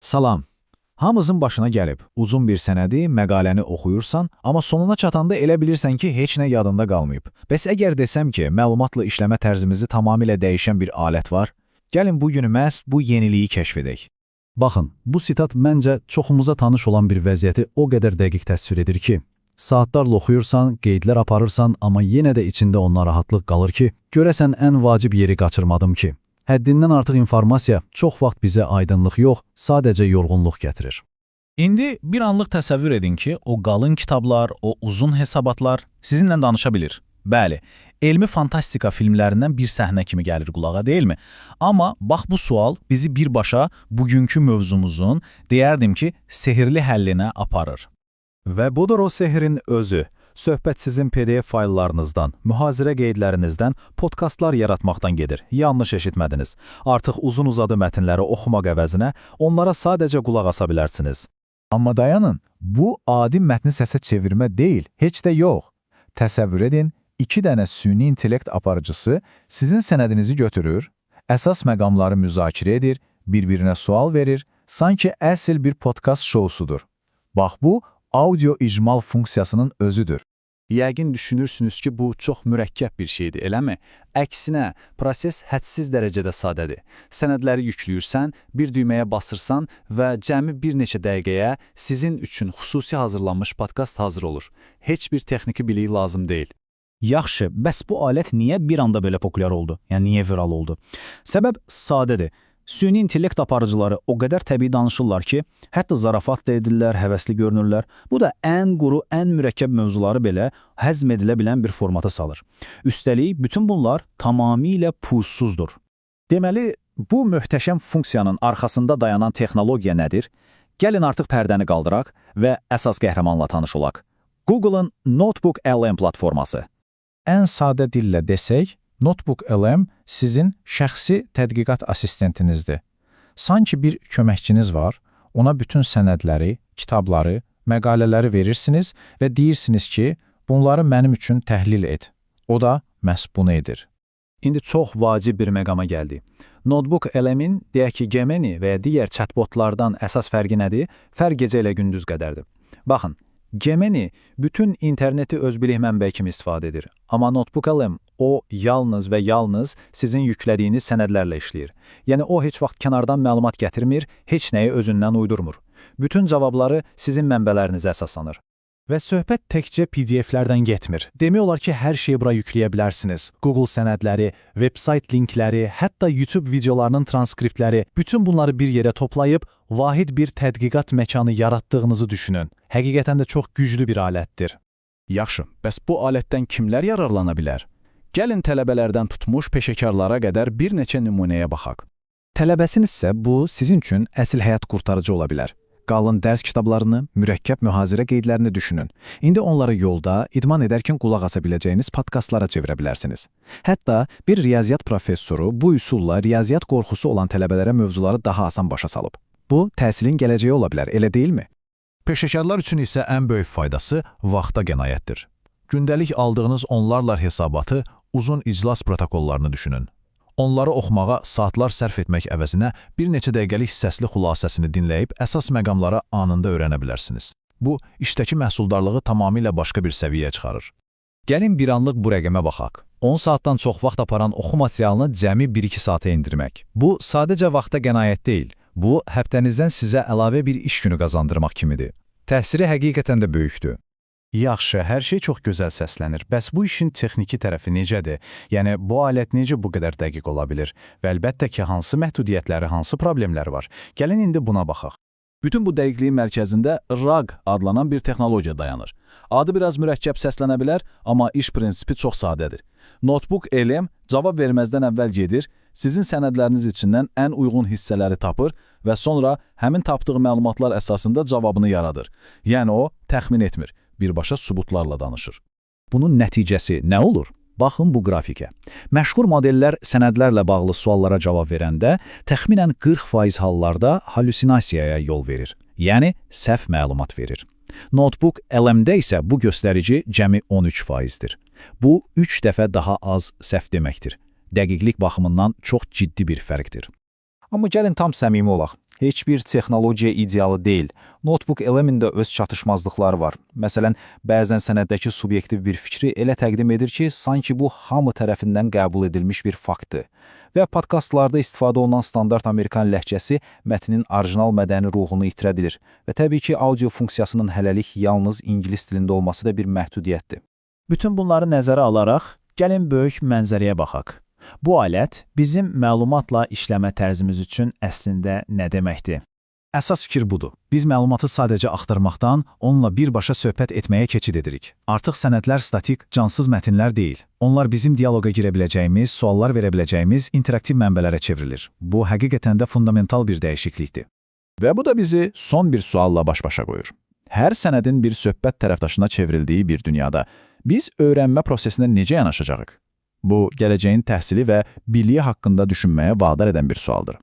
Salam. Hamımızın başına gəlib, uzun bir sənədi, məqaləni oxuyursan, amma sonuna çatanda elə bilirsən ki, heç nə yadında qalmayıb. Bəs əgər desəm ki, məlumatla işləmə tərzimizi tamamilə dəyişən bir alət var, gəlin bu günü məhz bu yeniliyi kəşf edək. Baxın, bu sitat məncə çoxumuza tanış olan bir vəziyyəti o qədər dəqiq təsvir edir ki, saatlarla oxuyursan, qeydlər aparırsan, amma yenə də içində ondan rahatlıq qalır ki, görəsən ən vacib yeri qaçırmadım ki. Həddindən artıq informasiya çox vaxt bizə aydınlıq yox, sadəcə yorğunluq gətirir. İndi bir anlıq təsəvvür edin ki, o qalın kitablar, o uzun hesabatlar sizinlə danışa bilir. Bəli, elmi fantastika filmlərindən bir səhnə kimi gəlir qulağa, deyilmi? Amma bax bu sual bizi birbaşa bugünkü mövzumuzun, deyərdim ki, sehirli həllinə aparır. Və budur o sehrin özü. Söhbət sizin PDF fayllarınızdan, mühazirə qeydlərinizdən podkastlar yaratmaqdan gedir. Yanlış eşitmədiniz. Artıq uzun-uzadı mətnləri oxumaq əvəzinə onlara sadəcə qulaq asa bilərsiniz. Amma dayanın, bu adi mətni səsə çevirmə deyil, heç də yox. Təsəvvür edin, 2 dənə süni intellekt aparıcısı sizin sənədinizi götürür, əsas məqamları müzakirə edir, bir-birinə sual verir, sanki əsl bir podkast şousudur. Bax bu, audio icmal funksiyasının özüdür. Yəqin düşünürsünüz ki, bu çox mürəkkəb bir şeydir, eləmi? Əksinə, proses hədsiz dərəcədə sadədir. Sənədləri yükləyirsən, bir düyməyə basırsan və cəmi bir neçə dəqiqəyə sizin üçün xüsusi hazırlanmış podkast hazır olur. Heç bir texniki bilik lazım deyil. Yaxşı, bəs bu alət niyə bir anda belə populyar oldu? Yəni, niyə viral oldu? Səbəb sadədir. Süni intellekt aparıcıları o qədər təbii danışırlar ki, hətta zarafat da edirlər, həvəsli görünürlər. Bu da ən quru, ən mürəkkəb mövzuları belə həzm edilə bilən bir formata salır. Üstəlik, bütün bunlar tamamilə pulsuzdur. Deməli, bu möhtəşəm funksiyanın arxasında dayanan texnologiya nədir? Gəlin artıq pərdəni qaldıraq və əsas qəhrəmanla tanış olaq. Google'ın Notebook LM platforması. Ən sadə dillə desək, Notebook LM sizin şəxsi tədqiqat assistentinizdir. Sanki bir köməkçiniz var, ona bütün sənədləri, kitabları, məqalələri verirsiniz və deyirsiniz ki, bunları mənim üçün təhlil et. O da məhz bunu edir. İndi çox vacib bir məqama gəldi. Notebook LM-in, deyək ki, Gemini və ya digər chatbotlardan əsas fərqi nədir? Fərq gecə ilə gündüz qədərdir. Baxın, Gemini bütün interneti öz bilik mənbəyi kimi istifadə edir. Amma Notebook LM o yalnız və yalnız sizin yüklədiyiniz sənədlərlə işləyir. Yəni o heç vaxt kənardan məlumat gətirmir, heç nəyi özündən uydurmur. Bütün cavabları sizin mənbələrinizə əsaslanır. Və söhbət təkcə PDF-lərdən getmir. Demək olar ki, hər şeyi bura yükləyə bilərsiniz. Google sənədləri, veb-sayt linkləri, hətta YouTube videolarının transkriptləri, bütün bunları bir yerə toplayıb, vahid bir tədqiqat məkanı yaratdığınızı düşünün. Həqiqətən də çox güclü bir alətdir. Yaxşı, bəs bu alətdən kimlər yararlana bilər? Gəlin tələbələrdən tutmuş peşəkarlara qədər bir neçə nümunəyə baxaq. Tələbəsinizsə bu sizin üçün əsl həyat qurtarıcı ola bilər. Qalın dərs kitablarını, mürəkkəb mühazirə qeydlərini düşünün. İndi onları yolda, idman edərkən qulaq asa biləcəyiniz podkastlara çevirə bilərsiniz. Hətta bir riyaziyyat professoru bu üsulla riyaziyyat qorxusu olan tələbələrə mövzuları daha asan başa salıb. Bu, təhsilin gələcəyi ola bilər, elə deyilmi? Peşəkarlar üçün isə ən böyük faydası vaxta qənaətdir. Gündəlik aldığınız onlarla hesabatı, uzun iclas protokollarını düşünün. Onları oxumağa saatlar sərf etmək əvəzinə bir neçə dəqiqəlik səsli xülasəsini dinləyib əsas məqamlara anında öyrənə bilərsiniz. Bu, işdəki məhsuldarlığı tamamilə başqa bir səviyyəyə çıxarır. Gəlin bir anlıq bu rəqəmə baxaq. 10 saatdan çox vaxt aparan oxu materialını cəmi 1-2 saata endirmək. Bu, sadəcə vaxta qənaət deyil. Bu, həftənizdən sizə əlavə bir iş günü qazandırmaq kimidir. Təsiri həqiqətən də böyükdür. Yaxşı, hər şey çox gözəl səslənir. Bəs bu işin texniki tərəfi necədir? Yəni, bu alət necə bu qədər dəqiq ola bilir? Və əlbəttə ki, hansı məhdudiyyətləri, hansı problemləri var? Gəlin indi buna baxaq. Bütün bu dəqiqliyin mərkəzində RAG adlanan bir texnologiya dayanır. Adı biraz mürəkkəb səslənə bilər, amma iş prinsipi çox sadədir. Notebook LM cavab verməzdən əvvəl gedir, sizin sənədləriniz içindən ən uyğun hissələri tapır və sonra həmin tapdığı məlumatlar əsasında cavabını yaradır. Yəni o, təxmin etmir, birbaşa sübutlarla danışır. Bunun nəticəsi nə olur? Baxın bu qrafikə. Məşhur modellər sənədlərlə bağlı suallara cavab verəndə təxminən 40% hallarda hallusinasiyaya yol verir. Yəni, səhv məlumat verir. Notebook LM-də isə bu göstərici cəmi 13%-dir. Bu, 3 dəfə daha az səhv deməkdir. Dəqiqlik baxımından çox ciddi bir fərqdir. Amma gəlin tam səmimi olaq. Heç bir texnologiya idealı deyil. Notebook Element-də öz çatışmazlıqları var. Məsələn, bəzən sənəddəki subyektiv bir fikri elə təqdim edir ki, sanki bu hamı tərəfindən qəbul edilmiş bir faktdır. Və podkastlarda istifadə olunan standart Amerikan ləhcəsi mətnin orijinal mədəni ruhunu itirə bilir və təbii ki, audio funksiyasının hələlik yalnız ingilis dilində olması da bir məhdudiyyətdir. Bütün bunları nəzərə alaraq, gəlin böyük mənzərəyə baxaq. Bu alət bizim məlumatla işləmə tərzimiz üçün əslində nə deməkdir? Əsas fikir budur. Biz məlumatı sadəcə axtarmaqdan, onunla birbaşa söhbət etməyə keçid edirik. Artıq sənədlər statik, cansız mətnlər deyil. Onlar bizim dialoqa girə biləcəyimiz, suallar verə biləcəyimiz interaktiv mənbələrə çevrilir. Bu, həqiqətən də fundamental bir dəyişiklikdir. Və bu da bizi son bir sualla baş-başa qoyur. Hər sənədin bir söhbət tərəfdaşına çevrildiyi bir dünyada biz öyrənmə prosesinə necə yanaşacağıq? Bu, gələcəyin təhsili və biliyi haqqında düşünməyə vadar edən bir sualdır.